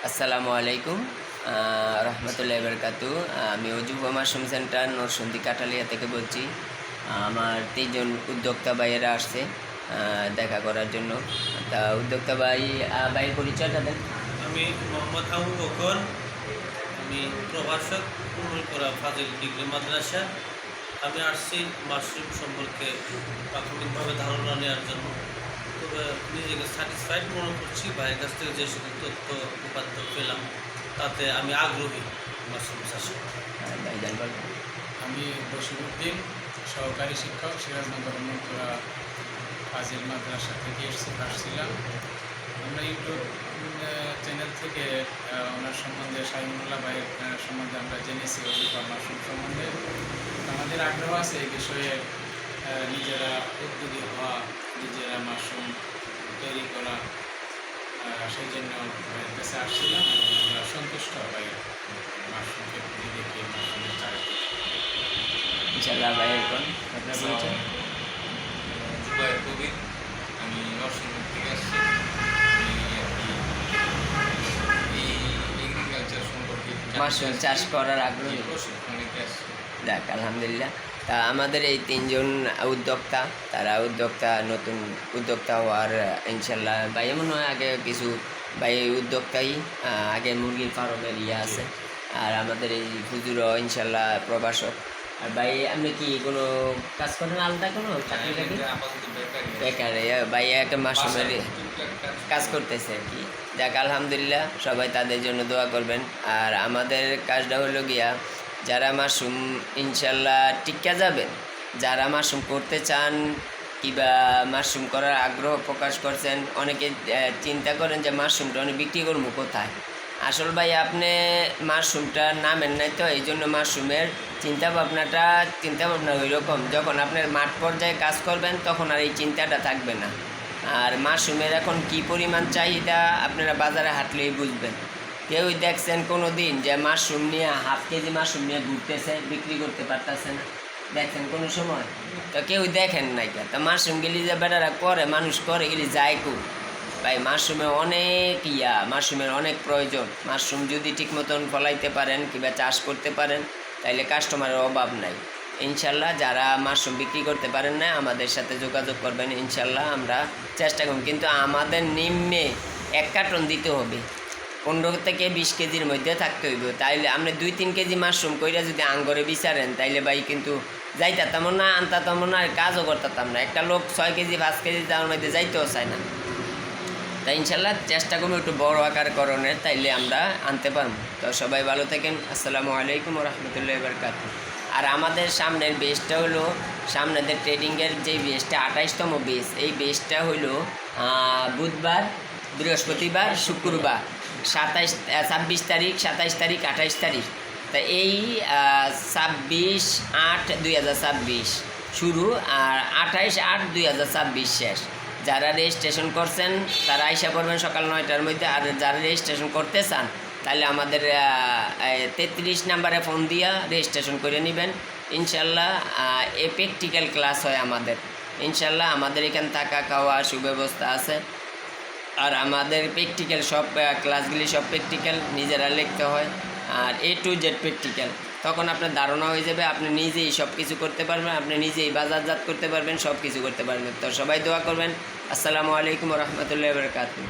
আসসালামু আলাইকুম রহমতুল্লাহ বরকাতু। আমি অজুব মাশরুম সেন্টার নরসিংদী কাঠালিয়া থেকে বলছি। আমার 3জন উদ্যোক্তা ভাইয়েরা আসছে দেখা করার জন্য। তা উদ্যোক্তা ভাইয়ের পরিচয়টা দেন। আমি মোহাম্মদ আবু বকর। আমি প্রভাষক করা ফাজিল ডিগ্রি মাদ্রাসা। আমি আসছি মাশরুম সম্পর্কে প্রাথমিকভাবে ধারণা নেওয়ার জন্য। তবে নিজেকে স্যাটিসফাইড মনে করছি, ভাইয়ের কাছ থেকে যে সকল তথ্য উপাত্ত পেলাম তাতে আমি আগ্রহী মাশরুম চাষে। ভাইজান বলেন। আমি বশিরউদ্দিন, সহকারী শিক্ষক, সিরাজনগর উন্নতরা ফাজিল মাদ্রাসা থেকে আসছিলাম। আমরা ইউটিউব চ্যানেল থেকে ওনার সম্বন্ধে, শাহিনুল্লাহ ভাইয়ের সম্বন্ধে আমরা জেনেছি, অভিজ্ঞতা মাশরুম সম্বন্ধে। আমাদের আগ্রহ আছে এই বিষয়ে, নিজেরা উদ্যোগী হওয়া, নিজেরা মাশরুম তৈরি করা। সেই জন্য ভাইয়ের কাছে আসছিলাম এবং আমরা সন্তুষ্ট ভাইয়ের মাশরুমকে দেখে, মাশরুমের চাষ ইনশাআল্লাহ ভাইয়ের কোন আপনার পরিচয়? কবির, আমি নরসিংদী থেকে আসছি। এই এগ্রিকালচার সম্পর্কে মাশরুম চাষ করার আগ্রহী। প্রশিক্ষণ নিতে আসছি। দেখ আলহামদুলিল্লাহ। তা আমাদের এই 3জন উদ্যোক্তা, তারা উদ্যোক্তা, নতুন উদ্যোক্তা হওয়ার ইনশাল্লাহ ভাই মনে হয় আগে কিছু ভাই উদ্যোক্তাই আগে মুরগির ফার্মের আছে। আর আমাদের এই হুজুরও ইনশাল্লাহ প্রবাসক। আর ভাই আপনি কি কোনো কাজ করেন আলাদা কোনো চাকরি টাকরি? আপাতত বেকার ভাই একটা মাশরুমের কাজ করতেছে আর কি। দেখ আলহামদুলিল্লাহ, সবাই তাদের জন্য দোয়া করবেন। আর আমাদের কাজটা হলো গিয়া, যারা মাশরুম ইনশাল্লাহ টিকা যাবেন, যারা মাশরুম করতে চান কিংবা মাশরুম করার আগ্রহ প্রকাশ করছেন, অনেকে চিন্তা করেন যে মাশরুমটা অনেক বিক্রি করবো কোথায়। আসল ভাই আপনি মাশরুমটা নামেন নাই তো, এই জন্য মাশরুমের চিন্তাভাবনা ওই রকম। যখন আপনার মাঠ পর্যায়ে কাজ করবেন তখন আর এই চিন্তাটা থাকবে না। আর মাশরুমের এখন কি পরিমাণ চাহিদা আপনারা বাজারে হাঁটলেই বুঝবেন। কেউই দেখছেন কোনো দিন যে মাশরুম নিয়ে হাফ কেজি মাশরুম নিয়ে ঘুরতেছে, বিক্রি করতে পারতেছে না? দেখছেন কোনো সময়? তো কেউই দেখেন নাই। তা মাশরুম গেলি যে বেটারা করে, মানুষ করে গেলি যায় কু ভাই। মাশরুমে অনেক মাশরুমের অনেক প্রয়োজন। মাশরুম যদি ঠিক মতন ফলাইতে পারেন কিংবা চাষ করতে পারেন, তাইলে কাস্টমারের অভাব নাই ইনশাল্লাহ। যারা মাশরুম বিক্রি করতে পারেন না, আমাদের সাথে যোগাযোগ করবেন, ইনশাল্লাহ আমরা চেষ্টা করব। কিন্তু আমাদের নিম্নে 1 কার্টন দিতে হবে, 15 থেকে 20 কেজির মধ্যে থাকতে হইব। তাইলে আপনি 2-3 কেজি মাশরুম কইরা যদি আঙ্গরে বিচারেন, তাইলে ভাই কিন্তু যাইতাম না, আনতাম না, আর কাজও করতাম না। একটা লোক 6 কেজি 5 কেজি তার মধ্যে যাইতেও চায় না। তাই ইনশাল্লাহ চেষ্টা করবো একটু বড় আকার করণের, তাইলে আমরা আনতে পারবো। তো সবাই ভালো থাকেন। আসসালামু আলাইকুম রহমতুল্লাহ বরকাত। আর আমাদের সামনের বেসটা হলো, সামনেদের ট্রেডিংয়ের যে বেসটা 28তম বেস, এই বেসটা হইলো বুধবার, বৃহস্পতিবার, শুক্রবার, 26 তারিখ, 27 তারিখ, 28 তারিখ। তা এই 26/8/2026 শুরু, আর 28/8/2026 শেষ। যারা রেজিস্ট্রেশন করছেন তারা আইসা পড়বেন সকাল 9টার মধ্যে। আর যারা রেজিস্ট্রেশন করতে চান তাহলে আমাদের 33 নাম্বারে ফোন দিয়া রেজিস্ট্রেশন করে নেবেন ইনশাল্লাহ। প্র্যাকটিক্যাল ক্লাস হয় আমাদের ইনশাল্লাহ। আমাদের এখানে থাকা খাওয়া সুব্যবস্থা আছে। আর আমাদের প্র্যাকটিক্যাল সব ক্লাসগুলি সব প্র্যাকটিক্যাল, নিজেরা লিখতে হয়। আর A to Z প্র্যাকটিক্যাল। তখন আপনার ধারণা হয়ে যাবে, আপনি নিজেই সব কিছু করতে পারবেন, আপনি নিজেই বাজারজাত করতে পারবেন, সব কিছু করতে পারবেন। তো সবাই দোয়া করবেন। আসসালামু আলাইকুম রহমতুল্লাহ বরকাতুহু।